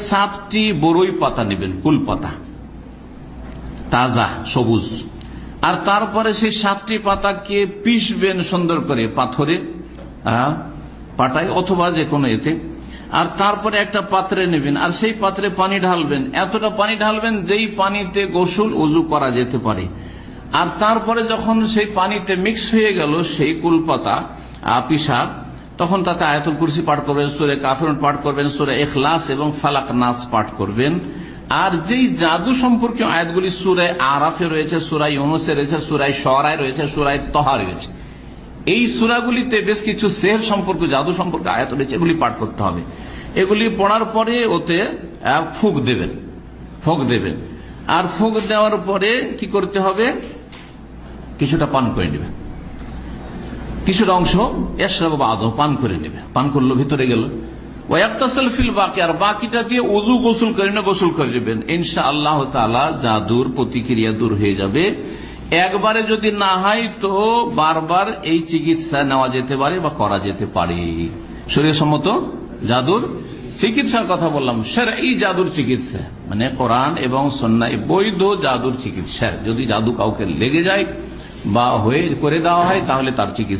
7টি বড়ই পাতা নেবেন, কুল পাতা, তাজা সবুজ। আর তারপরে সেই 7টি পাতাকে পিষবেন সুন্দর করে পাথরে, পাটায় অথবা যে কোনো এতে। আর তারপরে একটা পাত্রে নেবেন, আর সেই পাত্রে পানি ঢালবেন, এতটা পানি ঢালবেন যেই পানিতে গোসল ওযু করা যেতে পারে। আর তারপরে যখন সেই পানিতে মিক্স হয়ে গেল সেই কুল পাতা পিসা, তখন তাতে আয়াতুল কুরসি পাঠ করবেন, সূরা কাফিরুন পাঠ করবেন, সূরা ইখলাস এবং ফালাক নাস পাঠ করবেন। আর যেই জাদু সম্পর্কে আয়াতগুলি সূরা আরাফে রয়েছে, সূরা ইউনূসে রয়েছে, সূরা শুআরায় রয়েছে, সূরা তাহা রয়েছে, এই সূরাগুলিতে বেশ কিছু সেহর সম্পর্কে, জাদু সম্পর্কে আয়াত রয়েছে, এগুলি পাঠ করতে হবে। এগুলি পড়ার পরে ওতে ফুঁক দেবেন। আর ফুঁক দেওয়ার পরে কি করতে হবে, কিছুটা পান করে নেবে, কিছুটা অংশ এশরাব বাদু পান করে নেবে, পান করলো ভিতরে গেল। ওয়াক্তাসিল ফিল বাকি, আর বাকিটা দিয়ে ওযু গোসল করে গোসল করে নেবেন। ইনশাআল্লাহ তাআলা জাদুর প্রতিক্রিয়া দূর হয়ে যাবে। একবারে যদি না হয় তো বারবার এই চিকিৎসা নেওয়া যেতে পারে বা করা যেতে পারে। শরীয়সম্মত জাদুর চিকিৎসার কথা বললাম, শরঈ জাদুর চিকিৎসা মানে কোরআন এবং সুন্নাহ বৈধ জাদুর চিকিৎসা। যদি জাদু কাউকে লেগে যায় বা হয়ে করে দেওয়া হয় তাহলে তার চিকিৎসা